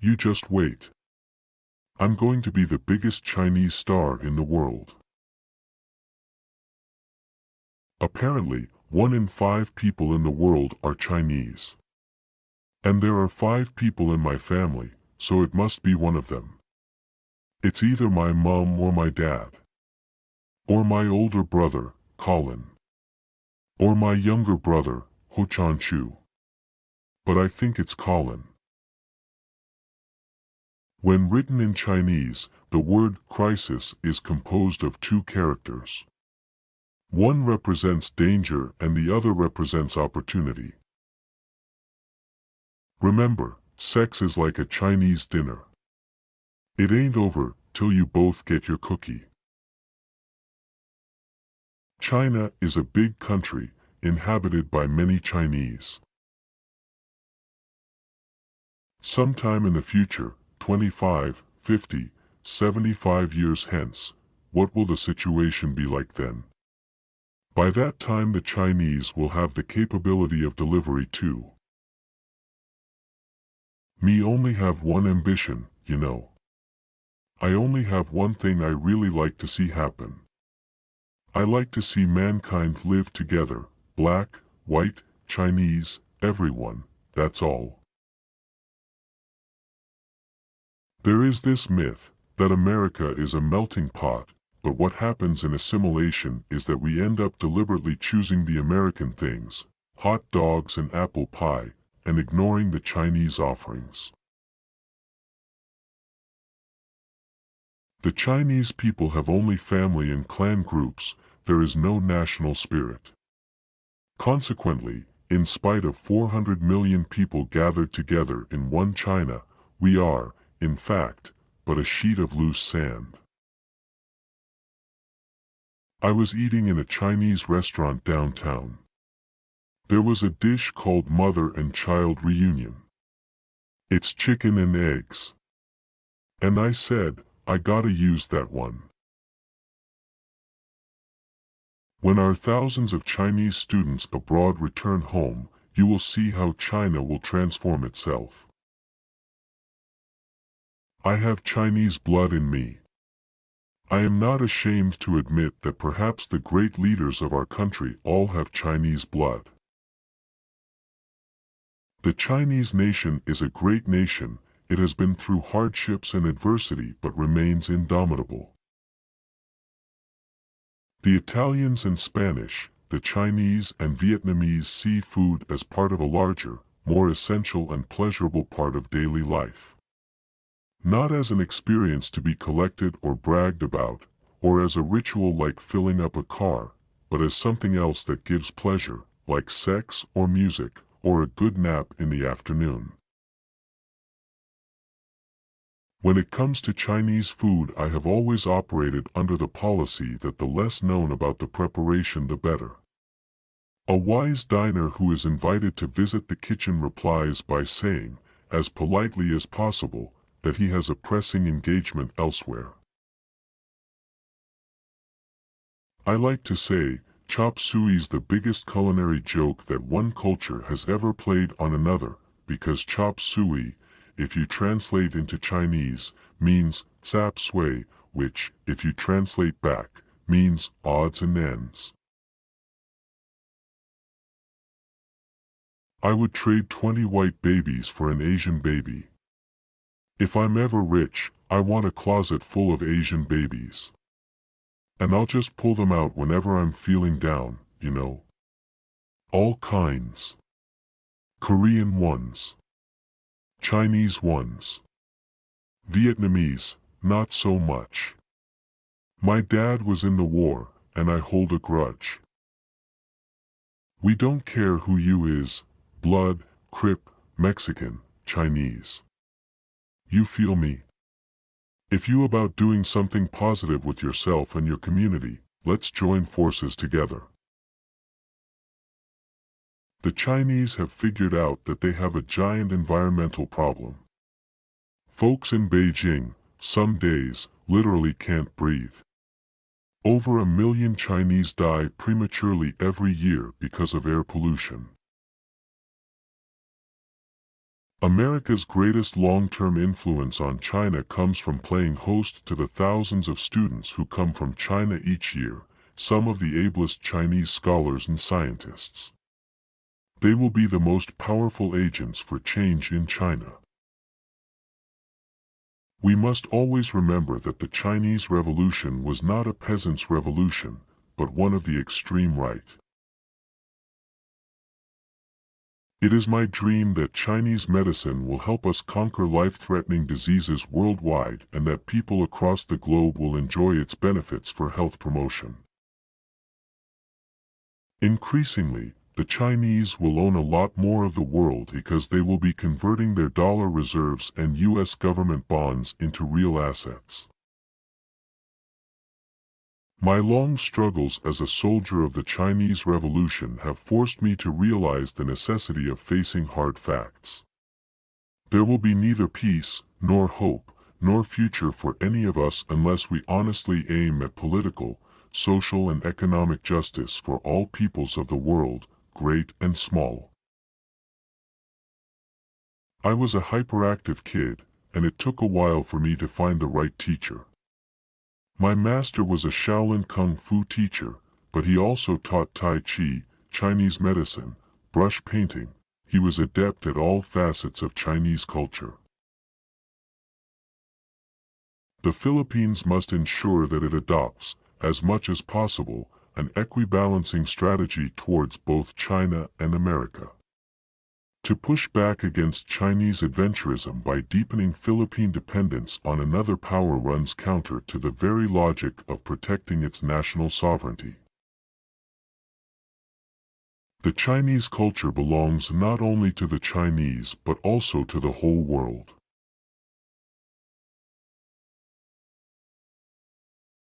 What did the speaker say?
You just wait. I'm going to be the biggest Chinese star in the world. Apparently, 1 in 5 people in the world are Chinese. And there are 5 people in my family, so it must be one of them. It's either my mom or my dad. Or my older brother, Colin. Or my younger brother, Ho Chan Chu. But I think it's Colin. When written in Chinese, the word crisis is composed of 2 characters. One represents danger and the other represents opportunity. Remember, sex is like a Chinese dinner. It ain't over till you both get your cookie. China is a big country, inhabited by many Chinese. Sometime in the future, 25, 50, 75 years hence, what will the situation be like then? By that time the Chinese will have the capability of delivery too. Me only have one ambition, you know. I only have one thing I really like to see happen. I like to see mankind live together, black, white, Chinese, everyone, that's all. There is this myth, that America is a melting pot, but what happens in assimilation is that we end up deliberately choosing the American things, hot dogs and apple pie, and ignoring the Chinese offerings. The Chinese people have only family and clan groups, there is no national spirit. Consequently, in spite of 400 million people gathered together in one China, we are, in fact, but a sheet of loose sand. I was eating in a Chinese restaurant downtown. There was a dish called Mother and Child Reunion. It's chicken and eggs. And I said, I gotta use that one. When our thousands of Chinese students abroad return home, you will see how China will transform itself. I have Chinese blood in me. I am not ashamed to admit that perhaps the great leaders of our country all have Chinese blood. The Chinese nation is a great nation, it has been through hardships and adversity but remains indomitable. The Italians and Spanish, the Chinese and Vietnamese see food as part of a larger, more essential and pleasurable part of daily life. Not as an experience to be collected or bragged about, or as a ritual like filling up a car, but as something else that gives pleasure, like sex or music, or a good nap in the afternoon. When it comes to Chinese food, I have always operated under the policy that the less known about the preparation the better. A wise diner who is invited to visit the kitchen replies by saying, as politely as possible, that he has a pressing engagement elsewhere. I like to say, chop suey's the biggest culinary joke that one culture has ever played on another, because chop suey, if you translate into Chinese, means sap sui, which, if you translate back, means odds and ends. I would trade 20 white babies for an Asian baby. If I'm ever rich, I want a closet full of Asian babies. And I'll just pull them out whenever I'm feeling down, you know. All kinds. Korean ones. Chinese ones. Vietnamese, not so much. My dad was in the war, and I hold a grudge. We don't care who you is, blood, Crip, Mexican, Chinese. You feel me? If you about doing something positive with yourself and your community, let's join forces together. The Chinese have figured out that they have a giant environmental problem. Folks in Beijing, some days, literally can't breathe. Over 1 million Chinese die prematurely every year because of air pollution. America's greatest long-term influence on China comes from playing host to the thousands of students who come from China each year, some of the ablest Chinese scholars and scientists. They will be the most powerful agents for change in China. We must always remember that the Chinese Revolution was not a peasant's revolution, but one of the extreme right. It is my dream that Chinese medicine will help us conquer life-threatening diseases worldwide and that people across the globe will enjoy its benefits for health promotion. Increasingly, the Chinese will own a lot more of the world because they will be converting their dollar reserves and U.S. government bonds into real assets. My long struggles as a soldier of the Chinese Revolution have forced me to realize the necessity of facing hard facts. There will be neither peace, nor hope, nor future for any of us unless we honestly aim at political, social and economic justice for all peoples of the world, great and small. I was a hyperactive kid, and it took a while for me to find the right teacher. My master was a Shaolin Kung Fu teacher, but he also taught Tai Chi, Chinese medicine, brush painting. He was adept at all facets of Chinese culture. The Philippines must ensure that it adopts, as much as possible, an equibalancing strategy towards both China and America. To push back against Chinese adventurism by deepening Philippine dependence on another power runs counter to the very logic of protecting its national sovereignty. The Chinese culture belongs not only to the Chinese but also to the whole world.